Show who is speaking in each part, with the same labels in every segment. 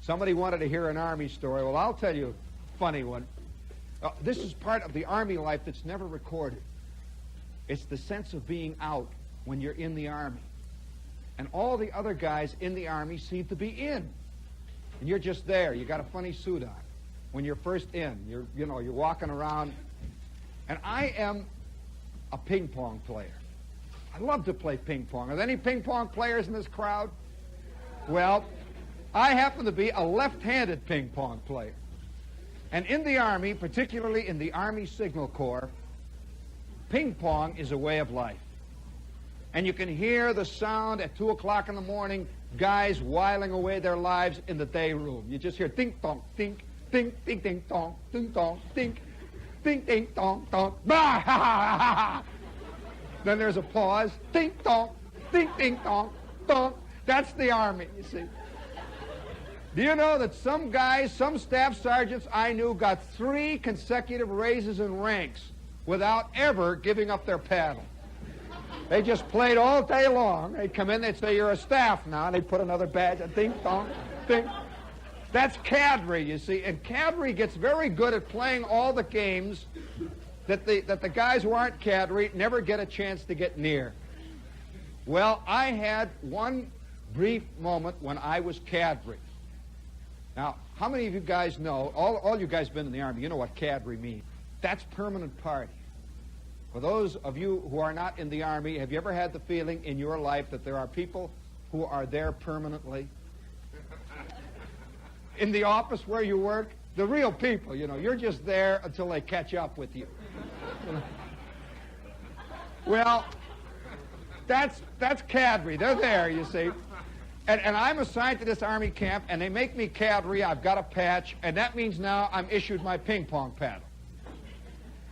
Speaker 1: Somebody wanted to hear an Army story. Well, I'll tell you a funny one. This is part of the Army life that's never recorded. It's the sense of being out when you're in the Army. And all the other guys in the Army seem to be in. And you're just there. You got a funny suit on. When you're first in, you're walking around. And I am a ping pong player. I love to play ping pong. Are there any ping pong players in this crowd? Well, I happen to be a left-handed ping pong player. And in the Army, particularly in the Army Signal Corps, ping pong is a way of life. And you can hear the sound at 2 o'clock in the morning, guys whiling away their lives in the day room. You just hear ding-dong, ding, ding, ding, ding-dong, ding-dong, ding, ding, ding, dong, dong, bah, ha, ha, ha, ha. Then there's a pause, ding-dong, ding, ding, dong, dong. That's the Army, you see. Do you know that some guys, some staff sergeants I knew got 3 consecutive raises in ranks without ever giving up their paddle? They just played all day long. They'd come in, they'd say, you're a staff now, and they'd put another badge, ding, dong, ding. That's cadre, you see, and cadre gets very good at playing all the games that the guys who aren't cadre never get a chance to get near. Well, I had one brief moment when I was cadre. Now, how many of you guys know, all you guys been in the Army, you know what cadre means. That's permanent party. For those of you who are not in the Army, have you ever had the feeling in your life that there are people who are there permanently? In the office where you work, the real people, you're just there until they catch up with you. Well, that's cadre. They're there, you see. And I'm assigned to this Army camp, and they make me cadre. I've got a patch, and that means now I'm issued my ping pong paddle.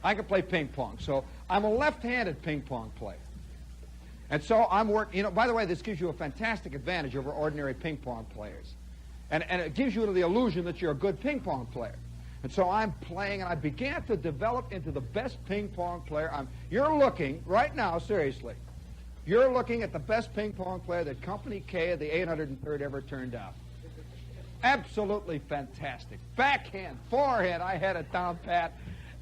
Speaker 1: I can play ping pong. So I'm a left-handed ping pong player. And so I'm working, by the way, this gives you a fantastic advantage over ordinary ping pong players. And it gives you the illusion that you're a good ping pong player. And so I'm playing, and I began to develop into the best ping pong player. You're looking, right now, seriously, you're looking at the best ping pong player that Company K of the 803rd ever turned out. Absolutely fantastic. Backhand, forehand, I had it down pat.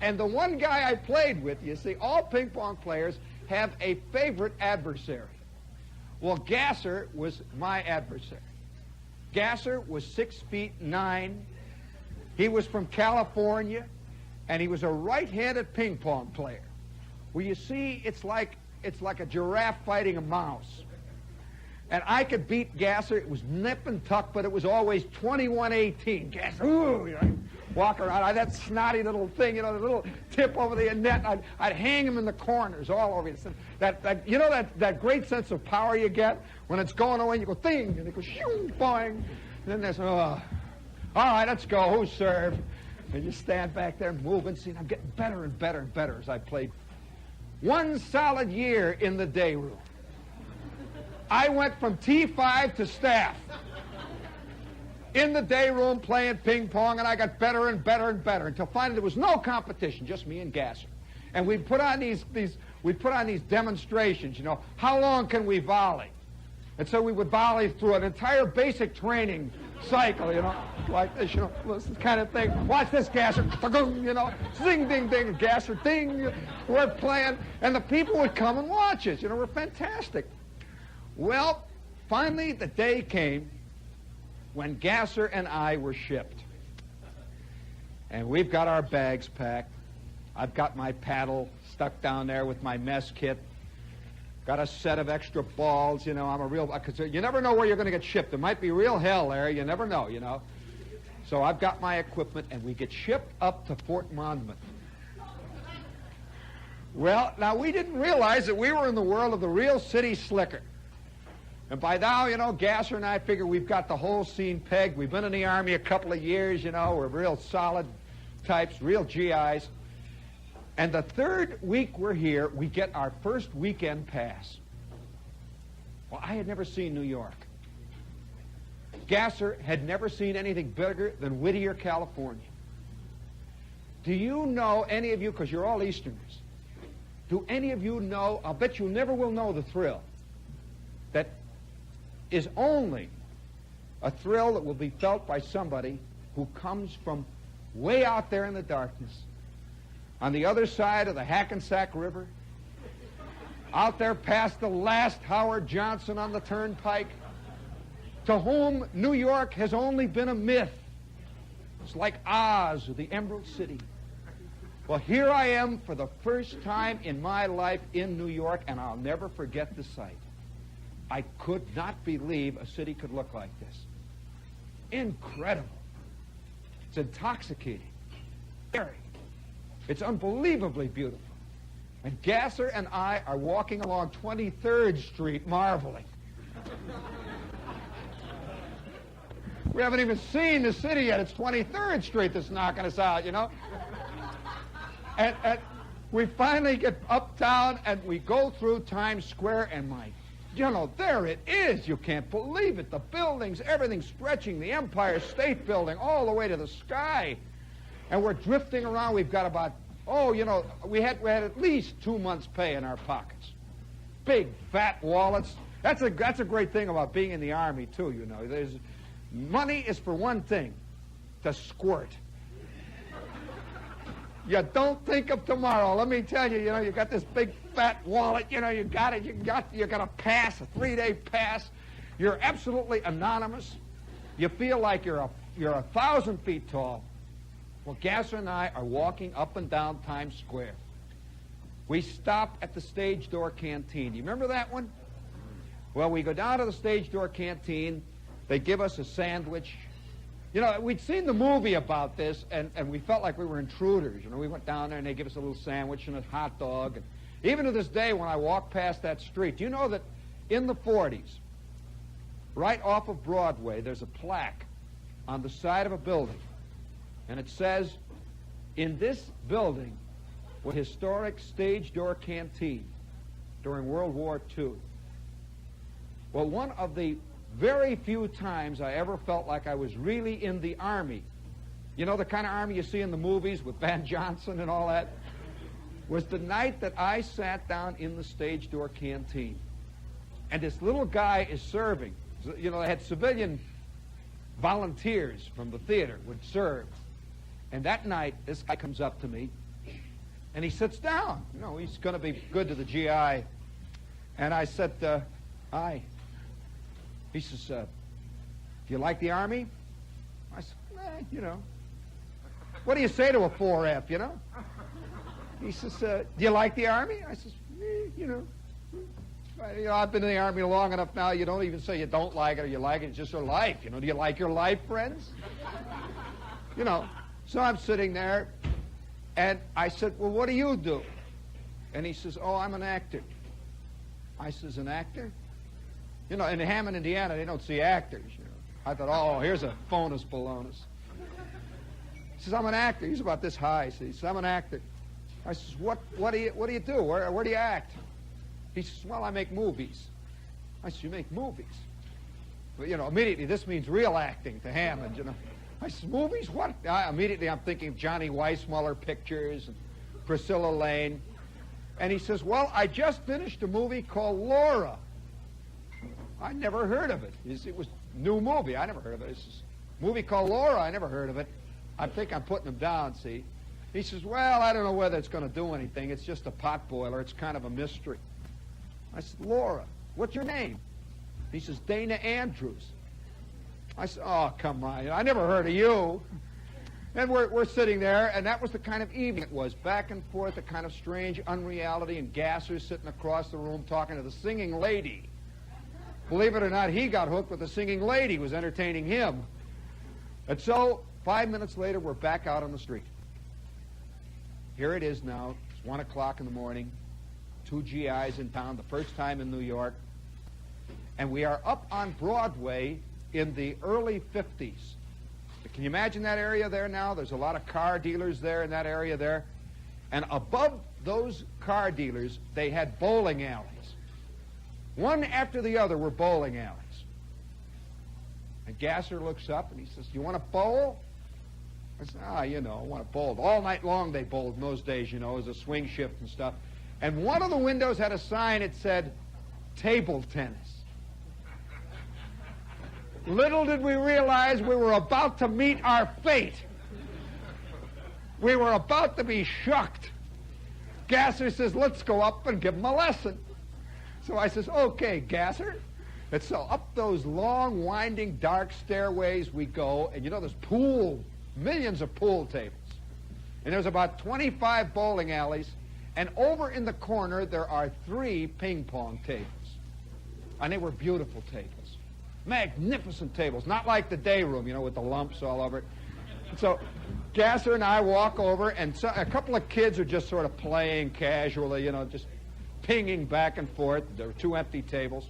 Speaker 1: And the one guy I played with, you see, all ping pong players have a favorite adversary. Well, Gasser was my adversary. Gasser was 6'9". He was from California, and he was a right-handed ping pong player. Well, you see, it's like a giraffe fighting a mouse. And I could beat Gasser. It was nip and tuck, but it was always 21-18. Gasser, ooh, walk around, that snotty little thing, the little tip over the net. I'd hang him in the corners all over. That great sense of power you get when it's going away, and you go thing, and it goes shoo, boing. And then there's, all right, let's go. Who's served? And you stand back there and move and see. I'm getting better and better and better as I played. 1 solid year in the day room. I went from T5 to staff. In the day room playing ping pong, and I got better and better and better until finally there was no competition, just me and Gasser. And we'd put on these demonstrations, how long can we volley? And so we would volley through an entire basic training cycle, like this, this kind of thing. Watch this, Gasser, zing, ding, ding, Gasser, ding. We're playing, and the people would come and watch us. We're fantastic. Well, finally the day came when Gasser and I were shipped. And we've got our bags packed. I've got my paddle stuck down there with my mess kit. Got a set of extra balls, I'm a real, because you never know where you're going to get shipped. There might be real hell there, you never know, So I've got my equipment, and we get shipped up to Fort Monmouth. Well, now we didn't realize that we were in the world of the real city slicker. And by now, Gasser and I figure we've got the whole scene pegged. We've been in the Army a couple of years, we're real solid types, real GIs. And the 3rd week we're here, we get our first weekend pass. Well, I had never seen New York. Gasser had never seen anything bigger than Whittier, California. Do you know, any of you, because you're all Easterners, do any of you know, I'll bet you never will know the thrill that is only A thrill that will be felt by somebody who comes from way out there in the darkness, on the other side of the Hackensack River, out there past the last Howard Johnson on the turnpike, to whom New York has only been a myth. It's like Oz or the Emerald City. Well, here I am for the first time in my life in New York, and I'll never forget the sight. I could not believe a city could look like this. Incredible. It's intoxicating. Scary. It's unbelievably beautiful. And Gasser and I are walking along 23rd Street marveling. We haven't even seen the city yet. It's 23rd Street that's knocking us out, you know. And we finally get uptown, and we go through Times Square, and there it is. You can't believe it. The buildings, everything stretching, the Empire State Building all the way to the sky. And we're drifting around. We've got about, we had at least 2 months' pay in our pockets. Big, fat wallets. That's a great thing about being in the Army, too, you know. Money is for one thing, to squirt. You don't think of tomorrow. Let me tell you, you got this big fat wallet, you got it, you got a pass, a 3-day pass. You're absolutely anonymous. You feel like you're 1,000 feet tall. Well, Gasser and I are walking up and down Times Square. We stopped at the Stage Door Canteen. Do you remember that one? Well, we go down to the Stage Door Canteen. They give us a sandwich. We'd seen the movie about this, and we felt like we were intruders. We went down there, and they give us a little sandwich and a hot dog. And even to this day, when I walk past that street, do you know that in the 40s, right off of Broadway, there's a plaque on the side of a building, and it says, in this building was a historic Stage Door Canteen during World War II. Well, one of the very few times I ever felt like I was really in the Army, the kind of Army you see in the movies with Van Johnson and all that, was the night that I sat down in the Stage Door Canteen. And this little guy is serving. They had civilian volunteers from the theater would serve. And that night, this guy comes up to me, and he sits down. He's going to be good to the GI. And I said, hi. He says, do you like the Army? I said, What do you say to a 4F, He says, do you like the Army? I says, I've been in the Army long enough now, you don't even say you don't like it or you like it, it's just your life, Do you like your life, friends? So I'm sitting there, and I said, well, what do you do? And he says, oh, I'm an actor. I says, an actor? In Hammond, Indiana, they don't see actors. I thought, oh, here's a phonus balonus. He says, I'm an actor. He's about this high. So he says, I'm an actor. I says, what do you do? Where do you act? He says, well, I make movies. I says, you make movies? Well, immediately this means real acting to Hammond, I says, movies? What? Immediately I'm thinking of Johnny Weissmuller pictures and Priscilla Lane. And he says, well, I just finished a movie called Laura. I never heard of it. It was a new movie. I never heard of it. It's a movie called Laura. I never heard of it. I think I'm putting him down, see. He says, well, I don't know whether it's going to do anything. It's just a pot boiler. It's kind of a mystery. I said, Laura, what's your name? He says, Dana Andrews. I said, oh, come on. I never heard of you. And we're sitting there, and that was the kind of evening it was. Back and forth, a kind of strange unreality, and Gasser sitting across the room talking to the singing lady. Believe it or not, he got hooked with the singing lady who was entertaining him. And so, 5 minutes later, we're back out on the street. Here it is now. It's 1 o'clock in the morning. 2 GIs in town, the first time in New York. And we are up on Broadway in the early 50s. Can you imagine that area there now? There's a lot of car dealers there in that area there. And above those car dealers, they had bowling alleys. One after the other were bowling alleys. And Gasser looks up and he says, you want to bowl? I said, I want to bowl. All night long they bowled in those days, it was a swing shift and stuff. And one of the windows had a sign that said, table tennis. Little did we realize we were about to meet our fate. We were about to be shucked. Gasser says, let's go up and give him a lesson. So I says, okay, Gasser. And so up those long, winding, dark stairways we go, and you know, there's millions of pool tables. And there's about 25 bowling alleys, and over in the corner there are 3 ping pong tables. And they were beautiful tables. Magnificent tables, not like the day room, you know, with the lumps all over it. So Gasser and I walk over, and a couple of kids are just sort of playing casually, you know, just pinging back and forth. There were 2 empty tables.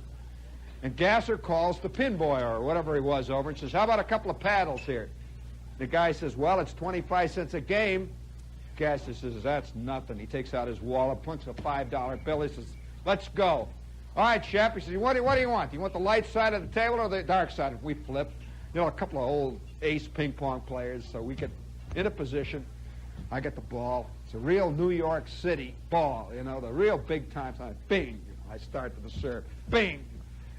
Speaker 1: And Gasser calls the pinboy or whatever he was over and says, how about a couple of paddles here? The guy says, well, it's 25 cents a game. Gasser says, that's nothing. He takes out his wallet, puts a $5 bill. He says, let's go. All right, Shep. He says, what do you want? Do you want the light side of the table or the dark side? We flip. You know, a couple of old ace ping pong players, so we get in a position. I get the ball. It's a real New York City ball, you know, the real big time. So bing. I start to the serve. Bing.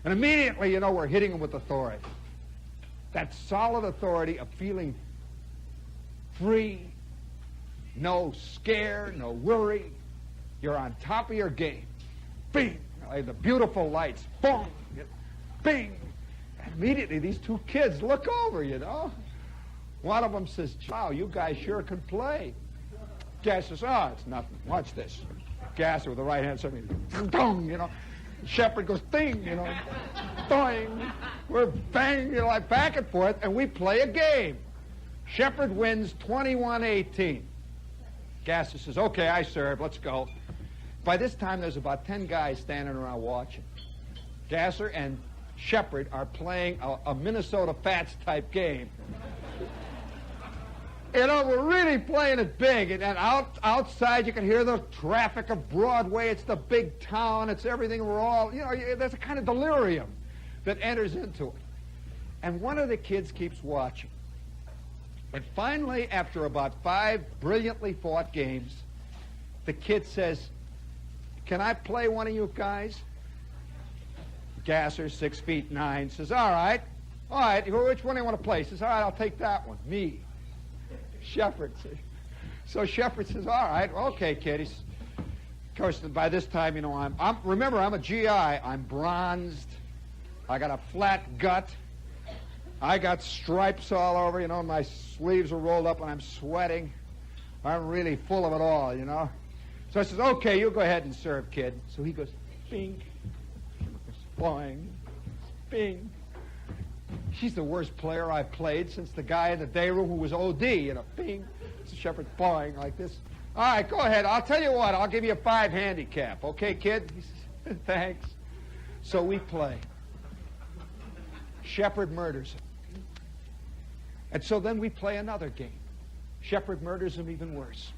Speaker 1: And immediately, you know, we're hitting them with authority. That solid authority of feeling free, no scare, no worry. You're on top of your game. Bing! Like the beautiful lights. Boom! Bing! And immediately, these 2 kids look over, you know. One of them says, wow, you guys sure can play. Gasser says, oh, it's nothing. Watch this. Gasser with the right hand, something, dong, you know. Shepherd goes, ding, you know, doing. We're banging, you know, like back and forth, and we play a game. Shepherd wins 21-18. Gasser says, okay, I serve, let's go. By this time, there's about 10 guys standing around watching. Gasser and Shepherd are playing a Minnesota Fats type game. You know, we're really playing it big, and outside you can hear the traffic of Broadway. It's the big town. It's everything. We're all, you know, there's a kind of delirium that enters into it. And one of the kids keeps watching. And finally, after about 5 brilliantly fought games, the kid says, can I play one of you guys? Gasser, 6'9", says, all right, which one do you want to play? He says, all right, I'll take that one, me. Shepherd. So Shepherd says, all right, okay, kid. Of course, by this time, you know, remember, I'm a GI. I'm bronzed. I got a flat gut. I got stripes all over, you know, my sleeves are rolled up and I'm sweating. I'm really full of it all, you know. So I says, okay, you go ahead and serve, kid. So he goes, bing, boing, bing. She's the worst player I've played since the guy in the day room who was OD, you know, bing. So Shepherd boing like this. All right, go ahead. I'll tell you what, I'll give you a 5 handicap. Okay, kid? He says, thanks. So we play. Shepherd murders him. And so then we play another game. Shepherd murders him even worse.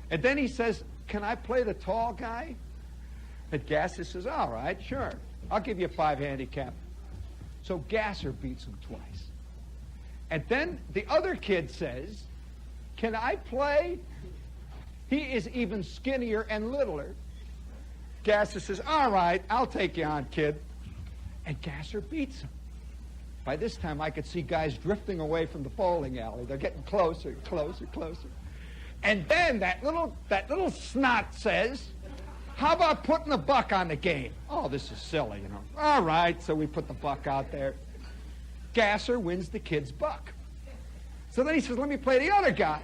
Speaker 1: And then he says, can I play the tall guy? And Gasser says, all right, sure. I'll give you a 5 handicap. So Gasser beats him twice. And then the other kid says, can I play? He is even skinnier and littler. Gasser says, all right, I'll take you on, kid. And Gasser beats him. By this time, I could see guys drifting away from the bowling alley. They're getting closer, closer, closer. And then that little snot says, how about putting a buck on the game? Oh, this is silly, you know. All right, so we put the buck out there. Gasser wins the kid's buck. So then he says, let me play the other guy.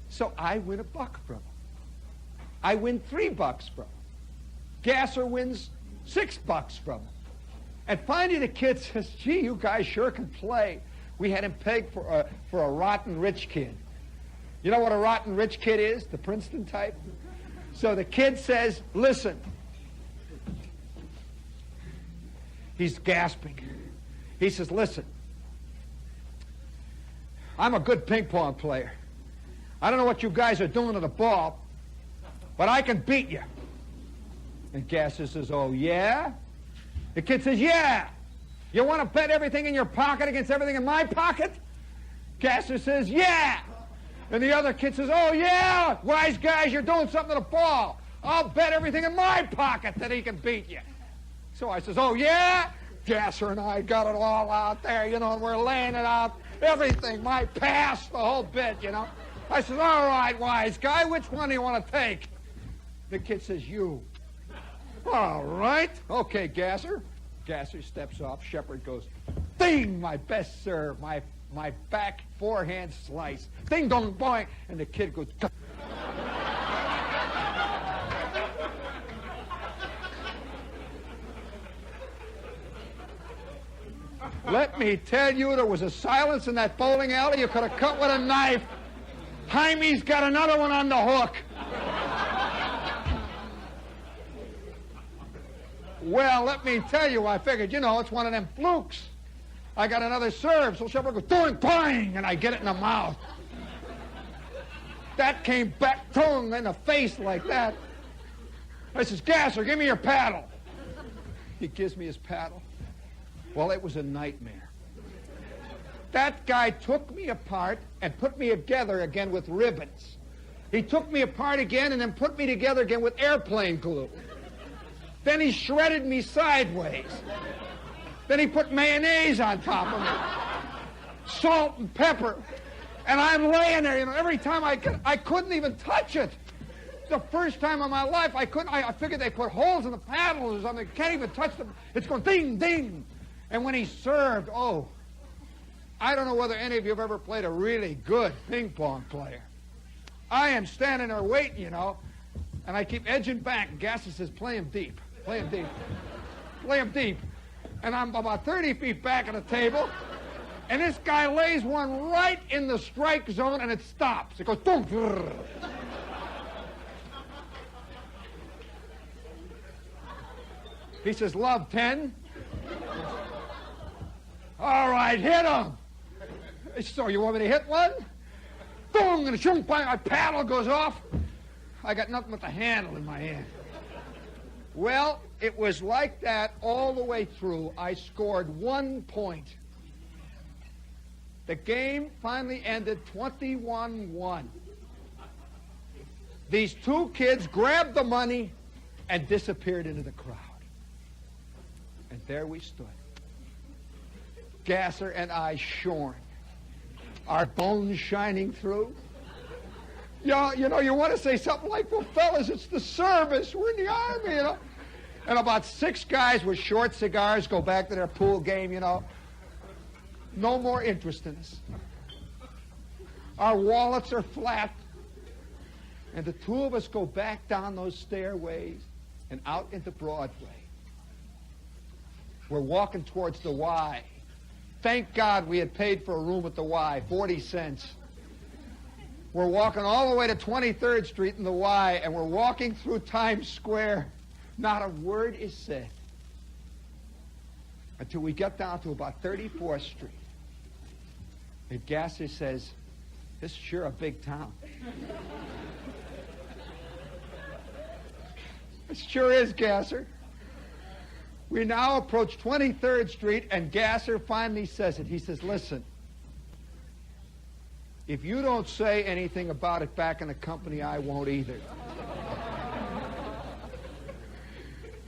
Speaker 1: So I win a buck from him. I win $3 from him. Gasser wins $6 from him. And finally the kid says, gee, you guys sure can play. We had him pegged for a rotten rich kid. You know what a rotten rich kid is? The Princeton type? So the kid says, listen. He's gasping. He says, listen. I'm a good ping pong player. I don't know what you guys are doing to the ball, but I can beat you. And Gasser says, oh, yeah? The kid says, yeah. You want to bet everything in your pocket against everything in my pocket? Gasser says, yeah. And the other kid says, oh, yeah, wise guys, you're doing something to the ball. I'll bet everything in my pocket that he can beat you. So I says, oh, yeah? Gasser and I got it all out there, and we're laying it out, everything, my past, the whole bit, I said, all right, wise guy, which one do you want to take? The kid says, you. All right. Okay, Gasser. Gasser steps off. Shepard goes, ding, my best serve, my back forehand slice. Ding, dong, boing. And the kid goes, let me tell you, there was a silence in that bowling alley you could have cut with a knife. Jaime's got another one on the hook. Well, let me tell you, I figured, it's one of them flukes. I got another serve, so Shepard goes, doing, bang, and I get it in the mouth. That came back, tongue in the face like that. I says, Gasser, give me your paddle. He gives me his paddle. Well, it was a nightmare. That guy took me apart and put me together again with ribbons. He took me apart again and then put me together again with airplane glue. Then he shredded me sideways. Then he put mayonnaise on top of me. Salt and pepper. And I'm laying there, every time I couldn't even touch it. The first time in my life I couldn't. I figured they put holes in the paddles or something. Can't even touch them. It's going ding, ding. And when he served, I don't know whether any of you have ever played a really good ping pong player. I am standing there waiting, and I keep edging back. And Gasser says, play him deep. Play him deep. Play him deep. And I'm about 30 feet back at the table, and this guy lays one right in the strike zone, and it stops. It goes, boom. He says, love 10. All right, hit him. So you want me to hit one? Boom, and a my paddle goes off. I got nothing but the handle in my hand. Well, it was like that all the way through. I scored 1 point. The game finally ended 21-1. These two kids grabbed the money and disappeared into the crowd. And there we stood. Gasser and I shorn. Our bones shining through. You want to say something like, well, fellas, it's the service. We're in the Army, And about 6 guys with short cigars go back to their pool game, No more interest in us. Our wallets are flat. And the two of us go back down those stairways and out into Broadway. We're walking towards the Y. Thank God we had paid for a room at the Y, 40 cents. We're walking all the way to 23rd Street in the Y, and we're walking through Times Square. Not a word is said until we get down to about 34th Street. And Gasser says, this is sure a big town. It sure is, Gasser. We now approach 23rd Street, and Gasser finally says it. He says, listen, if you don't say anything about it back in the company, I won't either.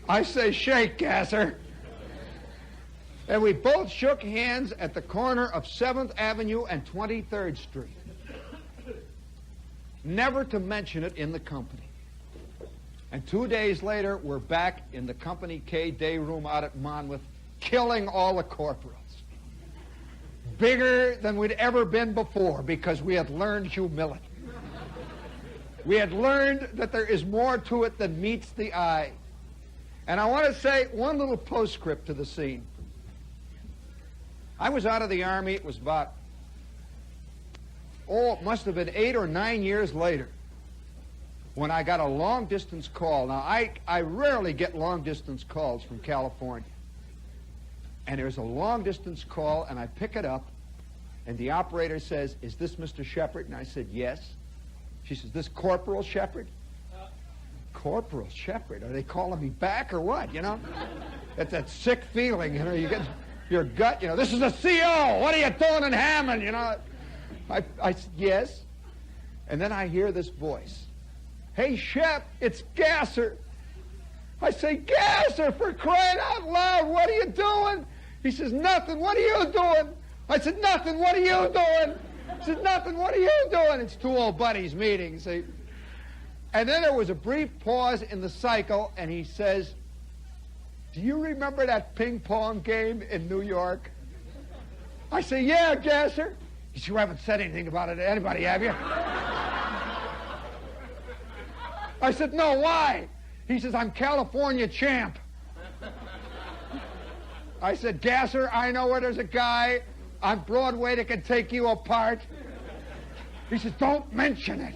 Speaker 1: I say, shake, Gasser. And we both shook hands at the corner of 7th Avenue and 23rd Street. Never to mention it in the company. And 2 days later, we're back in the Company K day room out at Monmouth, killing all the corporals. Bigger than we'd ever been before because we had learned humility. We had learned that there is more to it than meets the eye. And I want to say one little postscript to the scene. I was out of the Army. It was about, it must have been 8 or 9 years later when I got a long-distance call. Now, I rarely get long-distance calls from California. And there's a long-distance call, and I pick it up, and the operator says, is this Mr. Shepard? And I said, yes. She says, this Corporal Shepard? Corporal Shepard? Are they calling me back or what, It's that sick feeling, you get your gut, this is a CO. What are you doing in Hammond, I said, yes. And then I hear this voice. Hey, Shep, it's Gasser. I say, Gasser, for crying out loud, what are you doing? He says, nothing, what are you doing? I said, nothing, what are you doing? He says, nothing, what are you doing? It's two old buddies meeting, see. And then there was a brief pause in the cycle, and he says, do you remember that ping pong game in New York? I say, yeah, Gasser. He said, you haven't said anything about it to anybody, have you? I said, no, why? He says, I'm California champ. I said, Gasser, I know where there's a guy on Broadway that can take you apart. He says, don't mention it.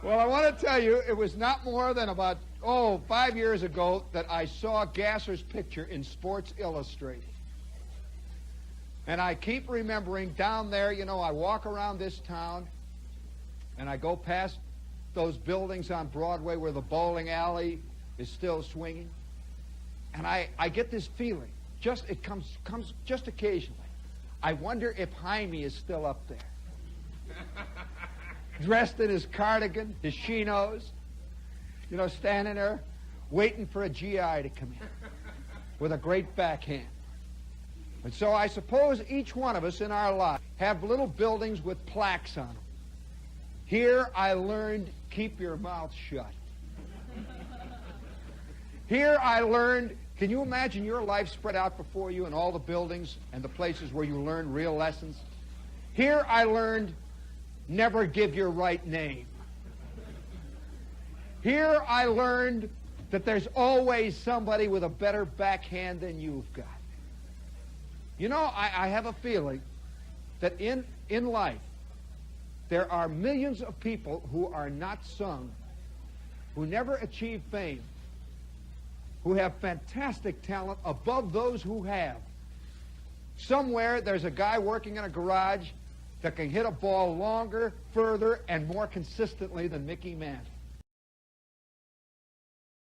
Speaker 1: Well, I want to tell you, it was not more than about, 5 years ago that I saw Gasser's picture in Sports Illustrated. And I keep remembering down there, I walk around this town, and I go past those buildings on Broadway where the bowling alley is still swinging. And I get this feeling, it comes just occasionally. I wonder if Jaime is still up there. Dressed in his cardigan, his chinos, standing there waiting for a GI to come in with a great backhand. And so I suppose each one of us in our life have little buildings with plaques on them. Here I learned, keep your mouth shut. Here I learned, can you imagine your life spread out before you in all the buildings and the places where you learn real lessons? Here I learned, never give your right name. Here I learned that there's always somebody with a better backhand than you've got. I have a feeling that in life, there are millions of people who are not sung, who never achieve fame, who have fantastic talent above those who have. Somewhere there's a guy working in a garage that can hit a ball longer, further, and more consistently than Mickey Mantle.